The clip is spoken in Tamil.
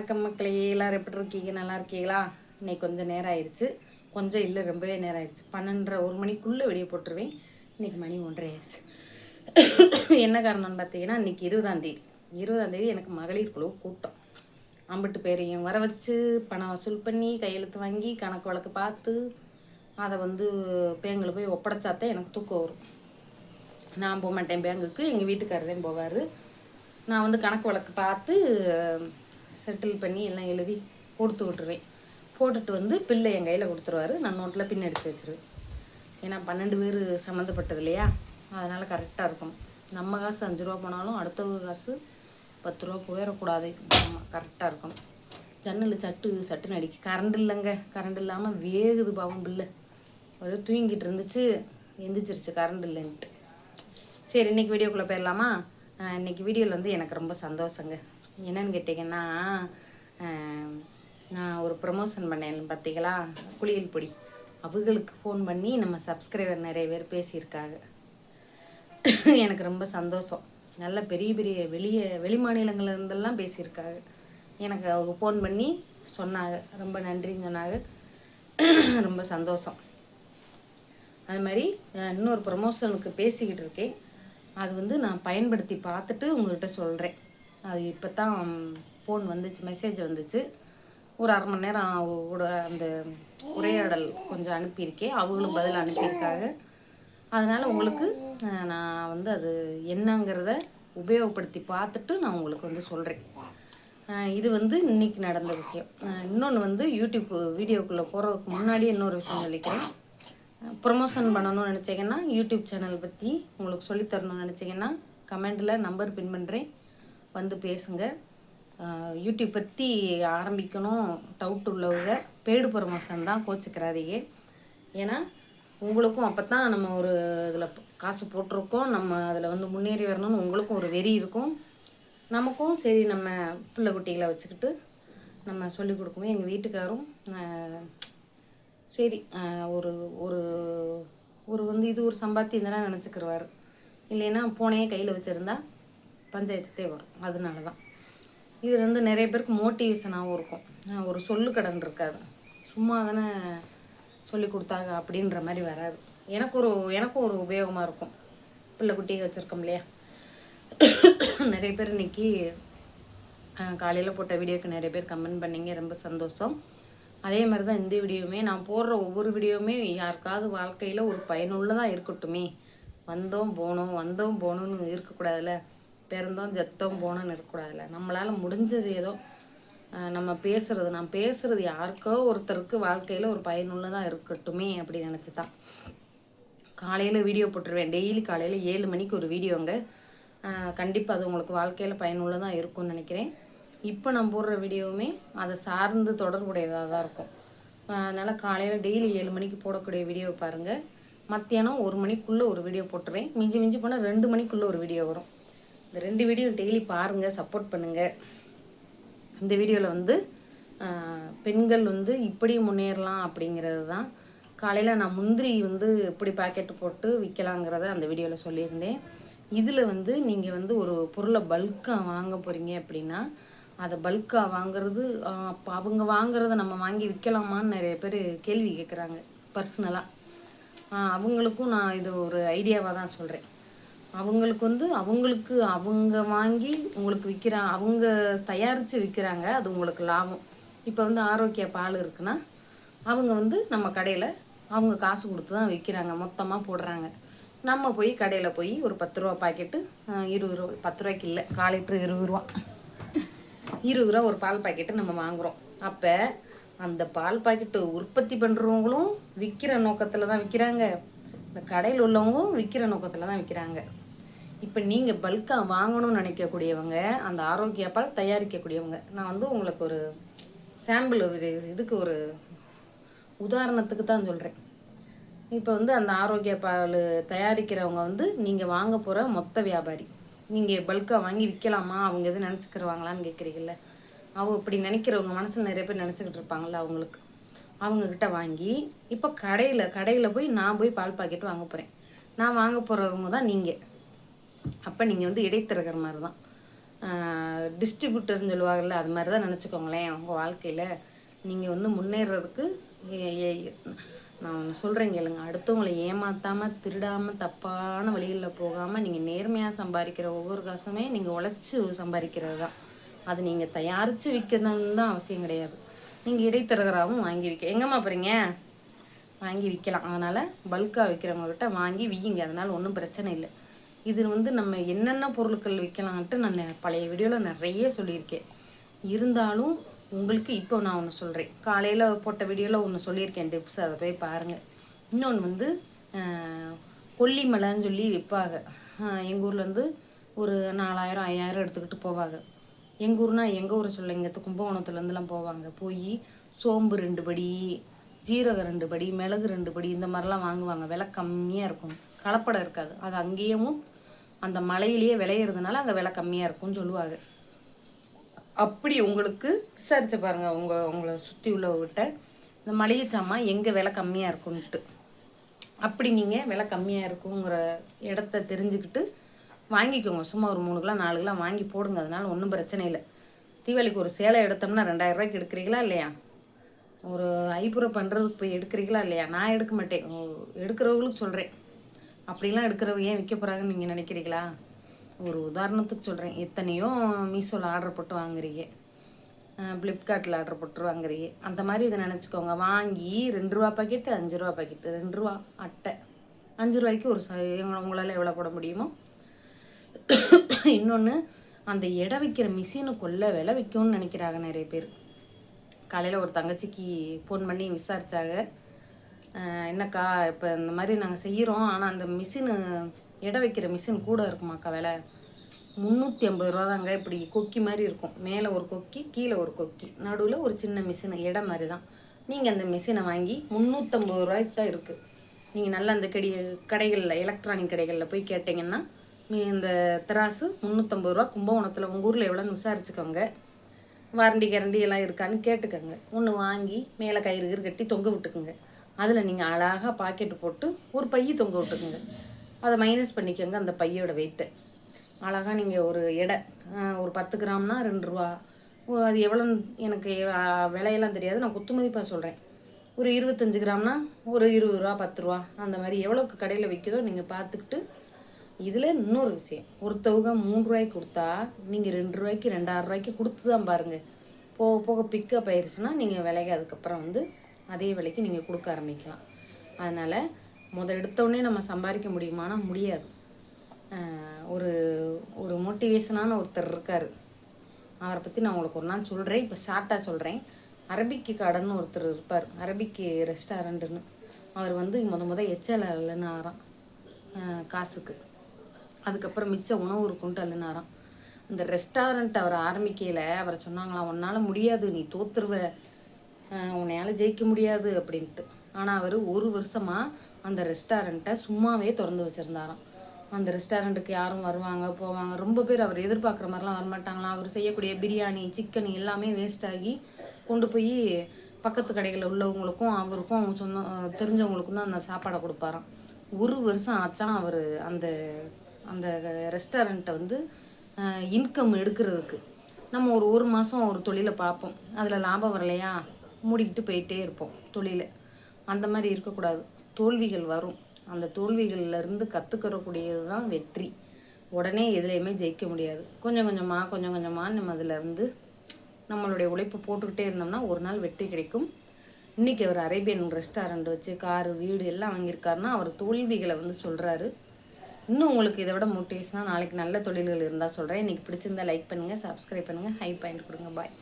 வணக்கம் மக்களே, எல்லாரும் எப்படி இருக்கீங்க? நல்லா இருக்கீங்களா? இன்னைக்கு கொஞ்சம் நேரம் ஆயிடுச்சு. கொஞ்சம் இல்லை, ரொம்பவே நேரம் ஆயிடுச்சு. 12:30 1 மணிக்குள்ளே வெளியே போட்டுருவேன். இன்னைக்கு மணி 1:30 ஆயிடுச்சு. என்ன காரணம்னு பார்த்தீங்கன்னா, இன்னைக்கு 20ஆம் தேதி எனக்கு மகளிர் குழு கூட்டம். அம்பிட்டு பேரையும் வர வச்சு பணம் வசூல் பண்ணி கையெழுத்து வாங்கி கணக்கு வழக்கு பார்த்து அதை பேங்கில் போய் ஒப்படைச்சாத்தான் எனக்கு தூக்கம் வரும். நான் போக மாட்டேன் பேங்குக்கு, எங்கள் வீட்டுக்காரரையும் போவார். நான் கணக்கு வழக்கு பார்த்து செட்டில் பண்ணி எல்லாம் எழுதி கொடுத்து விட்டுருவேன். போட்டுட்டு பில்லை என் கையில் கொடுத்துருவாரு. நான் நோட்டில் பின் அடித்து வச்சுருவேன். ஏன்னா 12 பேர் சம்மந்தப்பட்டது இல்லையா, அதனால் கரெக்டாக இருக்கும். நம்ம காசு 5 ரூபா போனாலும் அடுத்தவங்க காசு 10 ரூபா போயிடக்கூடாது. ஆமாம், கரெக்டாக இருக்கணும். ஜன்னல் சட்டுன்னு அடிக்கு. கரண்ட் இல்லைங்க, கரண்ட் இல்லாமல் வேகுது பாவம் பில்லு. ஒரு தூங்கிட்டு இருந்துச்சு, எந்திரிச்சிருச்சு கரண்ட் இல்லைன்ட்டு. சரி, இன்றைக்கி வீடியோக்குள்ளே போயிடலாமா? இன்றைக்கி வீடியோவில் எனக்கு ரொம்ப சந்தோஷங்க. என்னன்னு கேட்டிங்கன்னா, நான் ஒரு ப்ரமோஷன் பண்ணேன் பார்த்தீங்களா, குளியல் பொடி. அவங்களுக்கு ஃபோன் பண்ணி நம்ம சப்ஸ்கிரைபர் நிறைய பேர் பேசியிருக்காங்க. எனக்கு ரொம்ப சந்தோஷம். நல்ல பெரிய பெரிய வெளி மாநிலங்கள்லேருந்தெல்லாம் பேசியிருக்காங்க. எனக்கு அவங்க ஃபோன் பண்ணி சொன்னாங்க, ரொம்ப நன்றின்னு சொன்னாங்க. ரொம்ப சந்தோஷம். அது மாதிரி இன்னொரு ப்ரமோஷனுக்கு பேசிக்கிட்டு இருக்கேன். அது நான் பயன்படுத்தி பார்த்துட்டு உங்கள்கிட்ட சொல்கிறேன். அது இப்போ தான் ஃபோன் வந்துச்சு, மெசேஜ் வந்துச்சு. ஒரு 1/2 மணி நேரம் கூட அந்த உரையாடல் கொஞ்சம் அனுப்பியிருக்கேன். அவங்களும் பதில் அனுப்பியிருக்காங்க. அதனால் உங்களுக்கு நான் அது என்னங்கிறத உபயோகப்படுத்தி பார்த்துட்டு நான் உங்களுக்கு சொல்கிறேன். இது இன்றைக்கி நடந்த விஷயம். இன்னொன்று யூடியூப் வீடியோக்குள்ளே போகிறதுக்கு முன்னாடி இன்னொரு விஷயம் சொல்லிக்கிறேன். ப்ரொமோஷன் பண்ணணும்னு நினச்சிங்கன்னா, யூடியூப் சேனல் பற்றி உங்களுக்கு சொல்லித்தரணும்னு நினச்சிங்கன்னா, கமெண்டில் நம்பர் பின் பண்ணுறேன், பேசுங்க. யூடியூப் பற்றி ஆரம்பிக்கணும் டவுட் உள்ளவங்க பெய்டு ப்ரொமோஷன் தான், கோச்சிக்கிறாதீங்க. ஏன்னா உங்களுக்கும் அப்போ தான் நம்ம ஒரு இதில் காசு போட்டிருக்கோம், நம்ம அதில் முன்னேறி வரணும்னு உங்களுக்கும் ஒரு வெறி இருக்கும். நமக்கும் சரி, நம்ம பிள்ளை குட்டிகளை வச்சுக்கிட்டு நம்ம சொல்லிக் கொடுக்குவோம். எங்கள் வீட்டுக்காரும் சரி ஒரு ஒரு ஒரு இது ஒரு சம்பாத்தியம் தானே நினச்சிக்கிடுவார். இல்லைன்னா போனையே கையில் வச்சுருந்தா பஞ்சாயத்தே வரும். அதனால தான் இது நிறைய பேருக்கு மோட்டிவேஷனாகவும் இருக்கும். ஒரு கடன் இருக்காது, சும்மா தானே சொல்லி கொடுத்தாங்க அப்படின்ற மாதிரி வராது. எனக்கும் ஒரு உபயோகமாக இருக்கும். பிள்ளை குட்டியை வச்சுருக்கோம் இல்லையா. நிறைய பேர் இன்றைக்கி காலையில் போட்ட வீடியோக்கு நிறைய பேர் கமெண்ட் பண்ணிங்க, ரொம்ப சந்தோஷம். அதே மாதிரி தான் இந்த வீடியோவுமே, நான் போடுற ஒவ்வொரு வீடியோவுமே யாருக்காவது வாழ்க்கையில் ஒரு பயனுள்ளதாக இருக்கட்டுமே. வந்தோம் போகணும்னு இருக்கக்கூடாதுல்ல, பிறந்தோம் ஜத்தோம் போனோன்னு இருக்கக்கூடாதுல்ல. நம்மளால் முடிஞ்சது ஏதோ நம்ம நான் பேசுகிறது யாருக்கோ ஒருத்தருக்கு வாழ்க்கையில் ஒரு பயனுள்ளதாக இருக்கட்டுமே அப்படின்னு நினச்சி தான் காலையில் வீடியோ போட்டுருவேன். டெய்லி காலையில் 7 மணிக்கு ஒரு வீடியோங்க. கண்டிப்பாக அது உங்களுக்கு வாழ்க்கையில் பயனுள்ளதாக இருக்கும்னு நினைக்கிறேன். இப்போ நான் போடுற வீடியோவுமே அதை சார்ந்து தொடர்புடையதாக தான் இருக்கும். அதனால் காலையில் டெய்லி 7 மணிக்கு போடக்கூடிய வீடியோவை பாருங்கள். மத்தியானம் 1 மணிக்குள்ளே ஒரு வீடியோ போட்டுருவேன். மிஞ்சி போனால் 2 மணிக்குள்ளே ஒரு வீடியோ வரும். இந்த 2 வீடியோ டெய்லி பாருங்கள், சப்போர்ட் பண்ணுங்கள். இந்த வீடியோவில் பெண்கள் இப்படி முன்னேறலாம் அப்படிங்கிறது தான். காலையில் நான் முந்திரி இப்படி பாக்கெட்டு போட்டு விற்கலாங்கிறத அந்த வீடியோவில் சொல்லியிருந்தேன். இதில் நீங்கள் ஒரு பொருளை பல்காக வாங்க போகிறீங்க அப்படின்னா, அதை பல்காக வாங்குறது, அப்போ அவங்க வாங்குறத நம்ம வாங்கி விற்கலாமான்னு நிறைய பேர் கேள்வி கேட்குறாங்க பர்சனலாக. அவங்களுக்கும் நான் இது ஒரு ஐடியாவாக தான் சொல்கிறேன். அவங்களுக்கு அவங்க வாங்கி உங்களுக்கு அவங்க தயாரித்து விற்கிறாங்க, அது உங்களுக்கு லாபம். இப்போ ஆரோக்கிய பால் இருக்குன்னா அவங்க நம்ம கடையில் அவங்க காசு கொடுத்து தான் விற்கிறாங்க, மொத்தமாக போடுறாங்க. நம்ம போய் கடையில் போய் ஒரு 10 ரூபா பாக்கெட்டு 20 ரூபா, 10 ரூபாய்க்கு இல்லை, 1/4 லிட்டரு 20 ரூபா, 20 ரூபா ஒரு பால் பாக்கெட்டு நம்ம வாங்குகிறோம். அப்போ அந்த பால் பாக்கெட்டு உற்பத்தி பண்ணுறவங்களும் விற்கிற நோக்கத்தில் தான் விற்கிறாங்க, இந்த கடையில் உள்ளவங்களும் விற்கிற நோக்கத்தில் தான் விற்கிறாங்க. இப்போ நீங்கள் பல்காக வாங்கணும்னு நினைக்கக்கூடியவங்க, அந்த ஆரோக்கிய பால் தயாரிக்கக்கூடியவங்க, நான் உங்களுக்கு ஒரு சாம்பிள் இதுக்கு ஒரு உதாரணத்துக்கு தான் சொல்கிறேன். இப்போ அந்த ஆரோக்கிய பால் தயாரிக்கிறவங்க நீங்கள் வாங்க போகிற மொத்த வியாபாரி. நீங்கள் பல்காக வாங்கி விற்கலாமா, அவங்க எதுவும் நினச்சிக்கிறவாங்களான்னு கேட்குறீங்கல்ல. இப்படி நினைக்கிறவங்க மனசில் நிறைய பேர் நினச்சிக்கிட்டு இருப்பாங்கள்ல, அவங்கக்கிட்ட வாங்கி இப்போ கடையில் போய் நான் போய் பால் பாக்கெட் வாங்க போகிறேன். நான் வாங்க போகிறவங்க தான் நீங்கள். அப்போ நீங்கள் இடைத்தரகர் மாதிரி தான். டிஸ்ட்ரிபியூட்டர்னு சொல்லுவாங்கள்ல, அது மாதிரி தான் நினச்சிக்கோங்களேன். உங்கள் வாழ்க்கையில் நீங்கள் வந்து முன்னேறதுக்கு நான் ஒன்று சொல்கிறேன் கேளுங்க. அடுத்தவங்களை ஏமாற்றாமல், திருடாமல், தப்பான வழிகளில் போகாமல் நீங்கள் நேர்மையாக சம்பாதிக்கிற ஒவ்வொரு காசுமே நீங்கள் உழைச்சி சம்பாதிக்கிறது தான். அது நீங்கள் தயாரித்து விற்கணுன்னு தான் அவசியம் கிடையாது. நீங்கள் இடைத்தரகராகவும் வாங்கி விற்க எங்கேம்மா போகிறீங்க, வாங்கி விற்கலாம். அதனால் பல்காக விற்கிறவங்கக்கிட்ட வாங்கி விற்கிங்க, அதனால் ஒன்றும் பிரச்சனை இல்லை. இது வந்து நம்ம என்னென்ன பொருட்கள் விற்கலான்ட்டு நான் பழைய வீடியோவில் நிறைய சொல்லியிருக்கேன். இருந்தாலும் உங்களுக்கு இப்போ நான் ஒன்று சொல்கிறேன். காலையில் போட்ட வீடியோவில் ஒன்று சொல்லியிருக்கேன் டிப்ஸ், அதை போய் பாருங்கள். இன்னொன்று வந்து கொல்லிமலைன்னு சொல்லி விற்பாங்க. எங்கள் ஊர்லேருந்து ஒரு 4000 5000 எடுத்துக்கிட்டு போவாங்க. எங்கள் ஊர்னால் எங்கள் ஊரை சொல்ல, இங்கே கும்பகோணத்துலேருந்துலாம் போவாங்க. போய் சோம்பு 2 படி, ஜீரகம் 2 படி, மிளகு 2 படி, இந்த மாதிரிலாம் வாங்குவாங்க. விலை கம்மியாக இருக்கும், கலப்படம் இருக்காது. அது அங்கேயும் அந்த மலையிலேயே விளையிறதுனால அங்கே விலை கம்மியாக இருக்கும்னு சொல்லுவாங்க. அப்படி உங்களுக்கு விசாரிச்சு பாருங்கள் உங்களை சுற்றி உள்ளவங்கிட்ட, இந்த மளிகை சாமான் எங்கே விலை கம்மியாக இருக்குன்ட்டு. அப்படி நீங்கள் விலை கம்மியாக இருக்குங்கிற இடத்த தெரிஞ்சுக்கிட்டு வாங்கிக்கோங்க. சும்மா ஒரு 3 கிலோ 4 கிலோ வாங்கி போடுங்க, அதனால ஒன்றும் பிரச்சனை இல்லை. தீபாவளிக்கு ஒரு சேலை எடுத்தோம்னா 2000 ரூபாய்க்கு எடுக்கிறீங்களா இல்லையா? ஒரு ஐப்புறம் பண்ணுறதுக்கு போய் எடுக்கிறீங்களா இல்லையா? நான் எடுக்க மாட்டேன், எடுக்கிறவங்களுக்கு சொல்கிறேன். அப்படிலாம் எடுக்கிறவங்க ஏன் விற்க போகிறாங்கன்னு நீங்கள் நினைக்கிறீங்களா? ஒரு உதாரணத்துக்கு சொல்கிறேன். எத்தனையோ மீஷோவில் ஆர்டர் போட்டு வாங்குறீங்க, ஃப்ளிப்கார்ட்டில் ஆர்டர் போட்டு வாங்குறீங்க. அந்த மாதிரி இதை நினச்சிக்கோங்க. வாங்கி 2 ரூபா பாக்கெட்டு, 5 ரூபா பாக்கெட்டு, 2 ரூபா அட்டை, 5 ரூபாய்க்கு ஒரு உங்களால் எவ்வளோ போட முடியுமோ. இன்னொன்று, அந்த எடை வைக்கிற மிஷினு கொள்ள விலை விற்கும்னு நினைக்கிறாங்க நிறைய பேர். காலையில் ஒரு தங்கச்சிக்கு ஃபோன் பண்ணி விசாரித்தாங்க. என்னக்கா இப்போ இந்த மாதிரி நாங்கள் செய்கிறோம், ஆனால் அந்த மிஷினு எடை வைக்கிற மிஷின் கூட இருக்குமாக்கா, விலை 350 ரூபா தாங்க. இப்படி கொக்கி மாதிரி இருக்கும், மேலே ஒரு கொக்கி கீழே ஒரு கொக்கி, நடுவில் ஒரு சின்ன மிஷினு எடை மாதிரி தான். நீங்கள் அந்த மிஷினை வாங்கி 350 ரூபாய்க்கு தான் இருக்குது. நீங்கள் நல்லா அந்த கடைகளில் எலக்ட்ரானிக் கடைகளில் போய் கேட்டிங்கன்னா இந்த திராசு 350 ரூபா. கும்பகோணத்தில் உங்கள் ஊரில் எவ்வளோன்னு விசாரிச்சுக்கோங்க. வாரண்டி கேரண்டி எல்லாம் இருக்கான்னு கேட்டுக்கோங்க. ஒன்று வாங்கி மேலே கயிறு கட்டி தொங்க விட்டுக்குங்க. அதில் நீங்கள் அழகாக பாக்கெட்டு போட்டு ஒரு பைய தொங்க விட்டுக்குங்க. அதை மைனஸ் பண்ணிக்கோங்க அந்த பையோட வெயிட்டு. அழகாக நீங்கள் ஒரு எடை ஒரு 10 கிராம்னா 2 ரூபா. அது எவ்வளோன்னு எனக்கு விலையெல்லாம் தெரியாது, நான் குத்து மதிப்பாக சொல்கிறேன். ஒரு 25 கிராம்னா ஒரு 20 ரூபா 10 ரூபா, அந்த மாதிரி எவ்வளோக்கு கடையில் விற்கிதோ நீங்கள் பார்த்துக்கிட்டு. இதில் இன்னொரு விஷயம், ஒருத்தவங்க 3 ரூபாய்க்கு கொடுத்தா நீங்கள் 2 ரூபாய்க்கு 2000 ரூபாய்க்கு கொடுத்து தான் பாருங்கள். போக போக பிக்கப் ஆயிடுச்சுன்னா நீங்கள் விலைக்கு அதுக்கப்புறம் வந்து அதே விலைக்கு நீங்கள் கொடுக்க ஆரம்பிக்கலாம். அதனால் எடுத்தோடனே நம்ம சம்பாதிக்க முடியுமானா முடியாது. ஒரு ஒரு மோட்டிவேஷனான ஒருத்தர் இருக்கார், அவரை பற்றி நான் உங்களுக்கு ஒரு நாள் சொல்கிறேன். இப்போ ஷார்ட்டாக சொல்கிறேன். அரபிக்கு கடைன்னு ஒருத்தர் இருப்பார், அரபிக்கு ரெஸ்டாரண்ட்டுன்னு. அவர் வந்து எச்சல் அள்ளுனாராம் காசுக்கு. அதுக்கப்புறம் மிச்ச உணவு இருக்குன்ட்டு அள்ளுனாராம். அந்த ரெஸ்டாரண்ட் அவர் ஆரம்பிக்கையில் அவரை சொன்னாங்களாம், உன்னால் முடியாது, நீ தோத்துருவ, உன்னையால் ஜெயிக்க முடியாது அப்படின்ட்டு. ஆனால் அவர் 1 வருஷமாக அந்த ரெஸ்டாரண்ட்டை சும்மாவே திறந்து வச்சுருந்தாராம். அந்த ரெஸ்டாரண்ட்டுக்கு யாரும் வருவாங்க போவாங்க, ரொம்ப பேர் அவர் எதிர்பார்க்குற மாதிரிலாம் வரமாட்டாங்களாம். அவர் செய்யக்கூடிய பிரியாணி சிக்கன் எல்லாமே வேஸ்ட் ஆகி கொண்டு போய் பக்கத்து கடைகளில் உள்ளவங்களுக்கும் அவருக்கும் தெரிஞ்சவங்களுக்கும் தான் அந்த சாப்பாடை கொடுப்பாராம். 1 வருஷம் ஆச்சான் அவர் அந்த அந்த ரெஸ்டாரண்ட்டை வந்து இன்கம் எடுக்கிறதுக்கு. நம்ம ஒரு மாதம் ஒரு தொழிலை பார்ப்போம், அதில் லாபம் வரலையா மூடிக்கிட்டு போயிட்டே இருப்போம் தொழிலை. அந்த மாதிரி இருக்கக்கூடாது. தோல்விகள் வரும், அந்த தோல்விகள்லேருந்து கற்றுக்கிறக்கூடியது தான் வெற்றி. உடனே எதுலேயுமே ஜெயிக்க முடியாது. கொஞ்சம் கொஞ்சமாக நம்ம அதில் இருந்து நம்மளுடைய உழைப்பு போட்டுக்கிட்டே இருந்தோம்னா ஒரு நாள் வெற்றி கிடைக்கும். இன்றைக்கி அவர் அரேபியன் ரெஸ்டாரண்ட் வச்சு காரு வீடு எல்லாம் வாங்கியிருக்காருன்னா அவர் தோல்விகளை வந்து சொல்கிறாரு. இன்னும் உங்களுக்கு இதை விட மோட்டிவேஷனாக நாளைக்கு நல்ல தொழில்கள் இருந்தால் சொல்கிறேன். இன்றைக்கி பிடிச்சிருந்தா லைக் பண்ணுங்கள், சப்ஸ்கிரைப் பண்ணுங்கள், ஹை பாயிண்ட் கொடுங்க. பாய்.